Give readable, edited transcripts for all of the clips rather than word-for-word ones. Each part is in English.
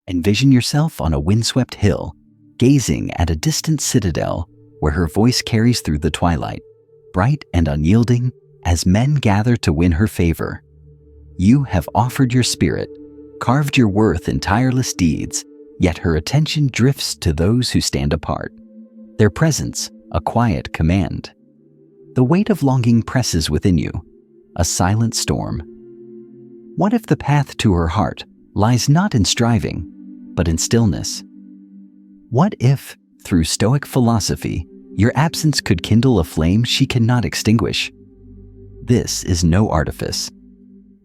Envision yourself on a windswept hill, gazing at a distant citadel where her voice carries through the twilight, bright and unyielding as men gather to win her favor. You have offered your spirit, carved your worth in tireless deeds, yet her attention drifts to those who stand apart. Their presence, a quiet command. The weight of longing presses within you, a silent storm. What if the path to her heart lies not in striving, but in stillness? What if, through Stoic philosophy, your absence could kindle a flame she cannot extinguish? This is no artifice.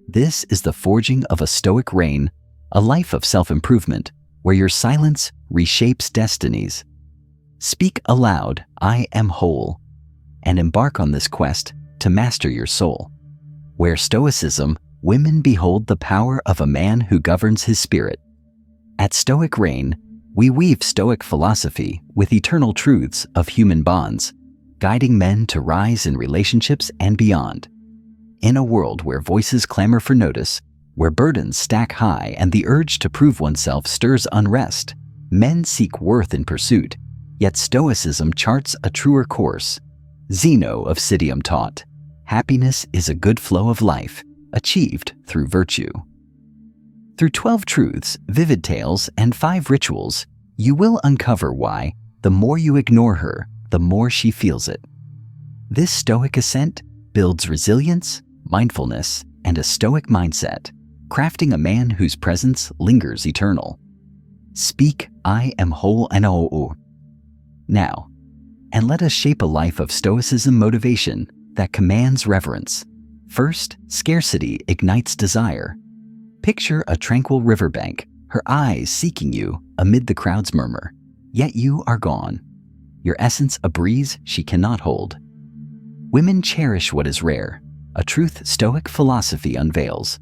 This is the forging of a Stoic reign, a life of self-improvement, where your silence reshapes destinies. Speak aloud, "I am whole," and embark on this quest to master your soul. Where Stoicism, women behold the power of a man who governs his spirit. At Stoic Reign, we weave Stoic philosophy with eternal truths of human bonds, guiding men to rise in relationships and beyond. In a world where voices clamor for notice, where burdens stack high and the urge to prove oneself stirs unrest, men seek worth in pursuit, yet Stoicism charts a truer course. Zeno of Citium taught, happiness is a good flow of life, achieved through virtue. Through 12 truths, vivid tales, and 5 rituals, you will uncover why, the more you ignore her, the more she feels it. This Stoic ascent builds resilience, mindfulness, and a Stoic mindset, crafting a man whose presence lingers eternal. Speak, "I am whole and whole." Now, and let us shape a life of Stoicism motivation that commands reverence. First, scarcity ignites desire. Picture a tranquil riverbank, her eyes seeking you amid the crowd's murmur. Yet you are gone, your essence a breeze she cannot hold. Women cherish what is rare, a truth Stoic philosophy unveils.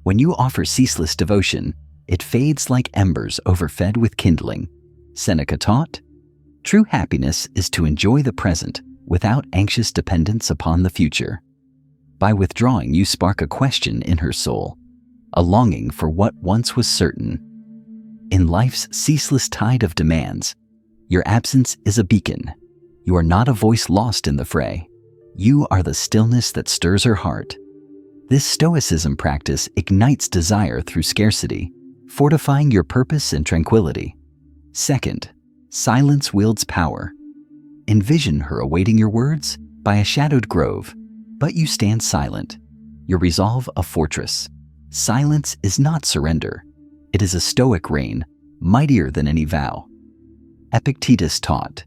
When you offer ceaseless devotion, it fades like embers overfed with kindling. Seneca taught, true happiness is to enjoy the present without anxious dependence upon the future. By withdrawing, you spark a question in her soul, a longing for what once was certain. In life's ceaseless tide of demands, your absence is a beacon. You are not a voice lost in the fray. You are the stillness that stirs her heart. This Stoicism practice ignites desire through scarcity, fortifying your purpose and tranquility. Second, silence wields power. Envision her awaiting your words by a shadowed grove, but you stand silent, your resolve a fortress. Silence is not surrender. It is a Stoic reign, mightier than any vow. Epictetus taught,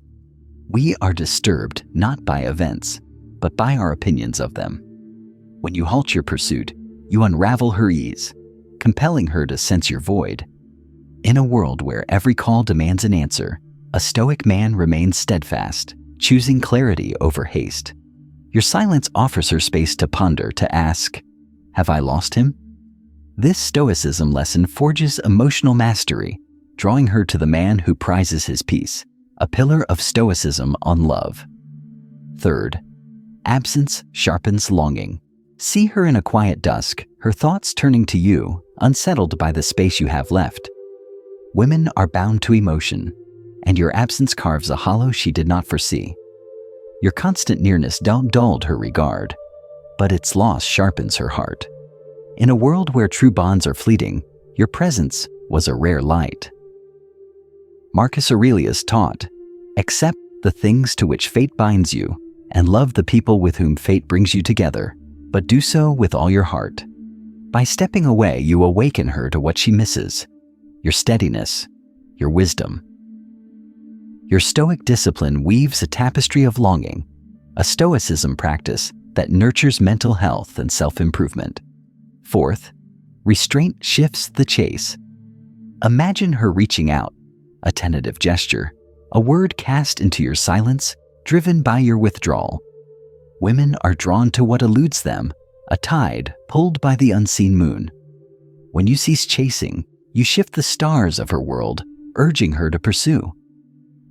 we are disturbed not by events, but by our opinions of them. When you halt your pursuit, you unravel her ease, compelling her to sense your void. In a world where every call demands an answer, a Stoic man remains steadfast, choosing clarity over haste. Your silence offers her space to ponder, to ask, have I lost him? This Stoicism lesson forges emotional mastery, drawing her to the man who prizes his peace, a pillar of Stoicism on love. Third, absence sharpens longing. See her in a quiet dusk, her thoughts turning to you, unsettled by the space you have left. Women are bound to emotion, and your absence carves a hollow she did not foresee. Your constant nearness dulled her regard, but its loss sharpens her heart. In a world where true bonds are fleeting, your presence was a rare light. Marcus Aurelius taught, accept the things to which fate binds you, and love the people with whom fate brings you together, but do so with all your heart. By stepping away, you awaken her to what she misses, your steadiness, your wisdom. Your Stoic discipline weaves a tapestry of longing, a Stoicism practice that nurtures mental health and self-improvement. Fourth, restraint shifts the chase. Imagine her reaching out, a tentative gesture, a word cast into your silence, driven by your withdrawal. Women are drawn to what eludes them, a tide pulled by the unseen moon. When you cease chasing, you shift the stars of her world, urging her to pursue.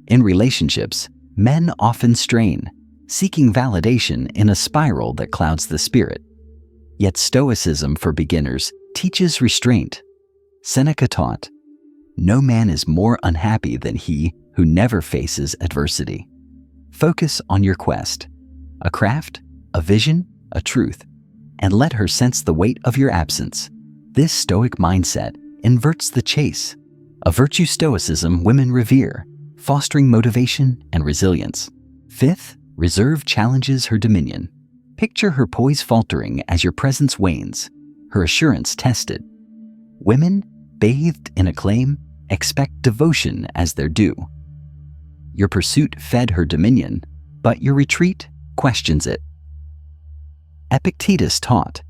In relationships, men often strain, seeking validation in a spiral that clouds the spirit. Yet Stoicism for beginners teaches restraint. Seneca taught, No man is more unhappy than he who never faces adversity. Focus on your quest, a craft, a vision, a truth, and let her sense the weight of your absence. This Stoic mindset inverts the chase, a virtue Stoicism women revere, fostering motivation and resilience. Fifth, reserve challenges her dominion. Picture her poise faltering as your presence wanes, her assurance tested. Women, bathed in acclaim, expect devotion as their due. Your pursuit fed her dominion, but your retreat questions it. Epictetus taught,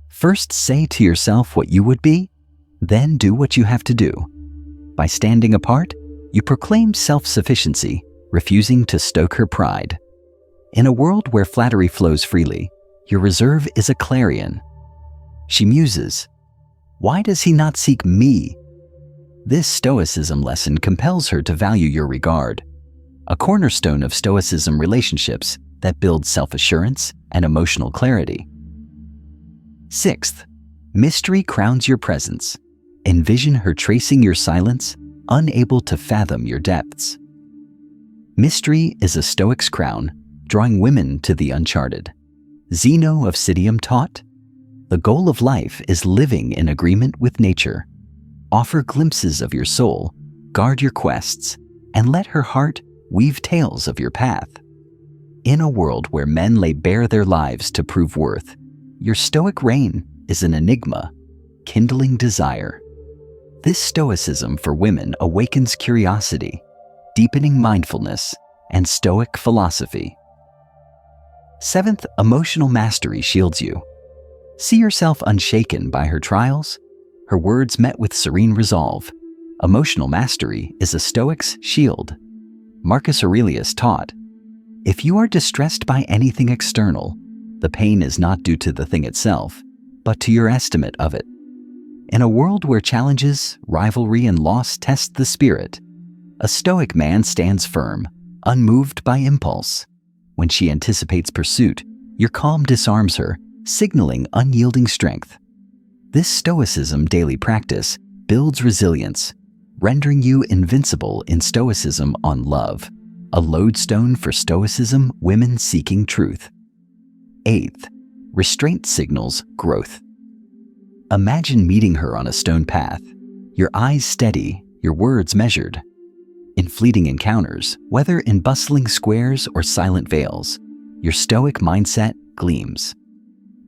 first say to yourself what you would be, then do what you have to do. By standing apart, you proclaim self-sufficiency, refusing to stoke her pride. In a world where flattery flows freely, your reserve is a clarion. She muses, why does he not seek me? This Stoicism lesson compels her to value your regard, a cornerstone of Stoicism relationships that build self-assurance and emotional clarity. Sixth, mystery crowns your presence. Envision her tracing your silence, unable to fathom your depths. Mystery is a Stoic's crown, drawing women to the uncharted. Zeno of Citium taught, the goal of life is living in agreement with nature. Offer glimpses of your soul, guard your quests, and let her heart weave tales of your path. In a world where men lay bare their lives to prove worth, your Stoic reign is an enigma, kindling desire. This Stoicism for women awakens curiosity, deepening mindfulness, and Stoic philosophy. Seventh, emotional mastery shields you. See yourself unshaken by her trials, her words met with serene resolve. Emotional mastery is a Stoic's shield. Marcus Aurelius taught, if you are distressed by anything external, the pain is not due to the thing itself, but to your estimate of it. In a world where challenges, rivalry, and loss test the spirit, a Stoic man stands firm, unmoved by impulse. When she anticipates pursuit, your calm disarms her, signaling unyielding strength. This Stoicism daily practice builds resilience, rendering you invincible in Stoicism on love, a lodestone for Stoicism women seeking truth. Eighth, restraint signals growth. Imagine meeting her on a stone path, your eyes steady, your words measured. In fleeting encounters, whether in bustling squares or silent vales, your Stoic mindset gleams.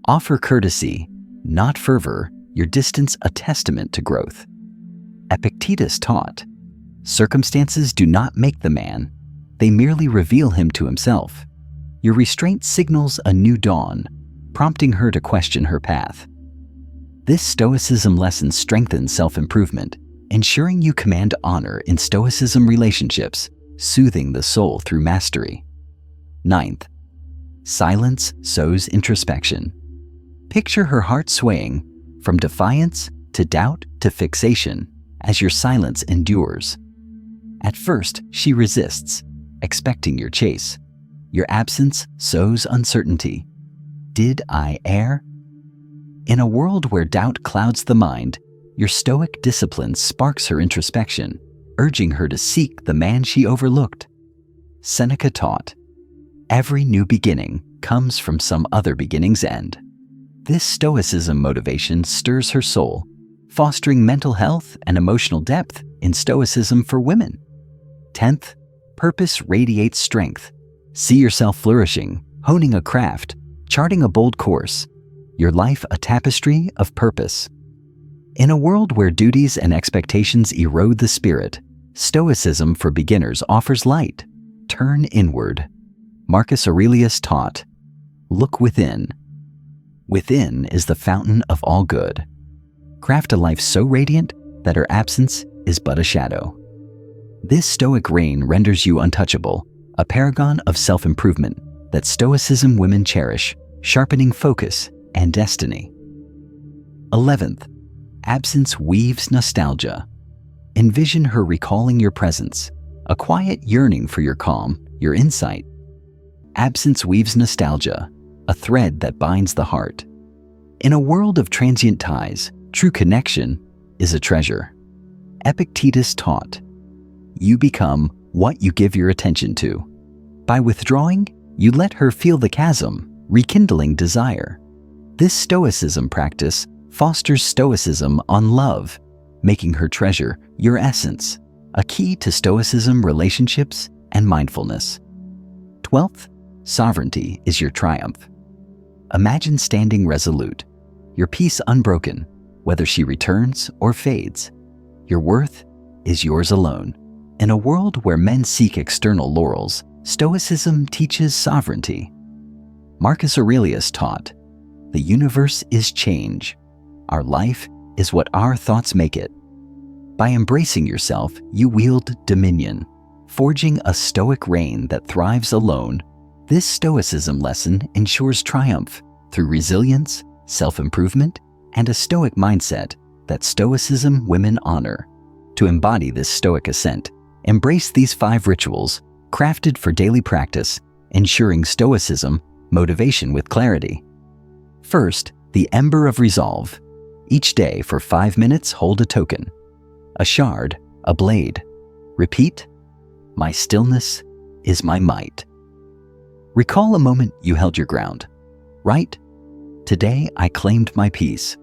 Offer courtesy, not fervor, your distance a testament to growth. Epictetus taught, circumstances do not make the man, they merely reveal him to himself. Your restraint signals a new dawn, prompting her to question her path. This Stoicism lesson strengthens self-improvement, ensuring you command honor in Stoicism relationships, soothing the soul through mastery. Ninth, silence sows introspection. Picture her heart swaying from defiance to doubt to fixation as your silence endures. At first, she resists, expecting your chase. Your absence sows uncertainty. Did I err? In a world where doubt clouds the mind, your Stoic discipline sparks her introspection, urging her to seek the man she overlooked. Seneca taught, every new beginning comes from some other beginning's end. This Stoicism motivation stirs her soul, fostering mental health and emotional depth in Stoicism for women. 10th, purpose radiates strength. See yourself flourishing, honing a craft, charting a bold course, your life a tapestry of purpose. In a world where duties and expectations erode the spirit, Stoicism for beginners offers light. Turn inward. Marcus Aurelius taught, look within. Within is the fountain of all good. Craft a life so radiant that her absence is but a shadow. This Stoic reign renders you untouchable, a paragon of self-improvement that Stoicism women cherish, sharpening focus and destiny. 11th, absence weaves nostalgia. Envision her recalling your presence, a quiet yearning for your calm, your insight. Absence weaves nostalgia, a thread that binds the heart. In a world of transient ties, true connection is a treasure. Epictetus taught, "You become what you give your attention to." By withdrawing, you let her feel the chasm, rekindling desire. This Stoicism practice fosters Stoicism on love, making her treasure your essence, a key to Stoicism relationships and mindfulness. 12th, sovereignty is your triumph. Imagine standing resolute, your peace unbroken, whether she returns or fades. Your worth is yours alone. In a world where men seek external laurels, Stoicism teaches sovereignty. Marcus Aurelius taught, "The universe is change. Our life is what our thoughts make it." By embracing yourself, you wield dominion, forging a stoic reign that thrives alone. This Stoicism lesson ensures triumph through resilience, self-improvement, and a stoic mindset that Stoicism women honor. To embody this stoic ascent, embrace these 5 rituals crafted for daily practice, ensuring Stoicism motivation with clarity. First, the ember of resolve. Each day for 5 minutes, hold a token. A shard, a blade. Repeat, "My stillness is my might." Recall a moment you held your ground. Write, "Today I claimed my peace."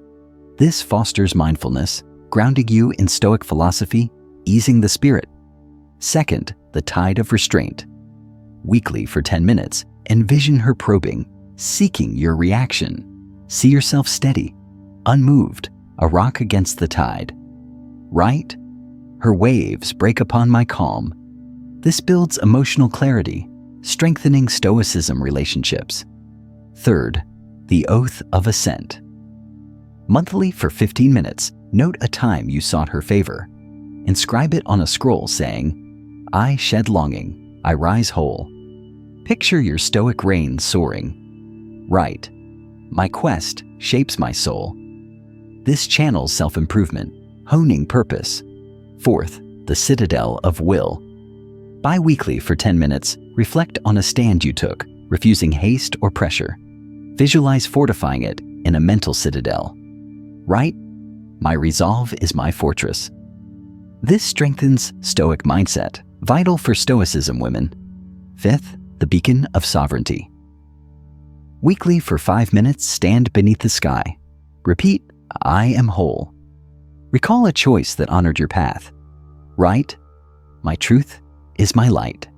This fosters mindfulness, grounding you in Stoic philosophy, easing the spirit. Second, the tide of restraint. Weekly for 10 minutes, envision her probing, seeking your reaction. See yourself steady, unmoved, a rock against the tide. Write, "Her waves break upon my calm." This builds emotional clarity, strengthening Stoicism relationships. Third, the oath of assent. Monthly for 15 minutes, note a time you sought her favor. Inscribe it on a scroll saying, "I shed longing, I rise whole." Picture your Stoic reign soaring. Write, "My quest shapes my soul." This channels self-improvement, honing purpose. Fourth, the citadel of will. Bi-weekly for 10 minutes, reflect on a stand you took, refusing haste or pressure. Visualize fortifying it in a mental citadel. Write, "My resolve is my fortress." This strengthens Stoic mindset, vital for Stoicism women. Fifth, the beacon of sovereignty. Weekly for 5 minutes, stand beneath the sky. Repeat, "I am whole." Recall a choice that honored your path. Write, "My truth is my light."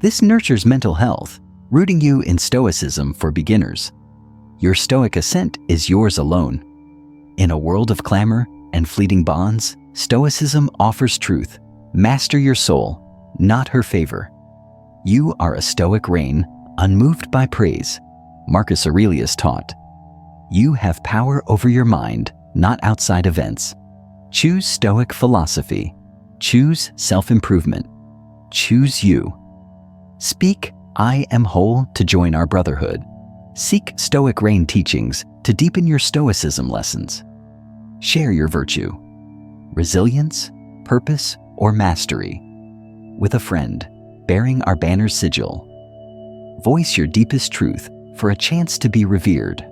This nurtures mental health, rooting you in Stoicism for beginners. Your Stoic ascent is yours alone. In a world of clamor and fleeting bonds, Stoicism offers truth. Master your soul, not her favor. You are a Stoic reign, unmoved by praise. Marcus Aurelius taught, "You have power over your mind, not outside events." Choose Stoic philosophy. Choose self-improvement. Choose you. Speak, "I am whole," to join our brotherhood. Seek Stoic Reign teachings to deepen your Stoicism lessons. Share your virtue, resilience, purpose, or mastery with a friend, bearing our banner's sigil. Voice your deepest truth for a chance to be revered.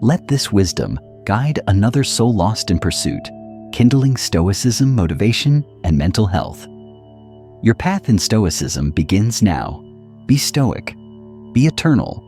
Let this wisdom guide another soul lost in pursuit, kindling Stoicism motivation and mental health. Your path in Stoicism begins now. Be stoic, be eternal,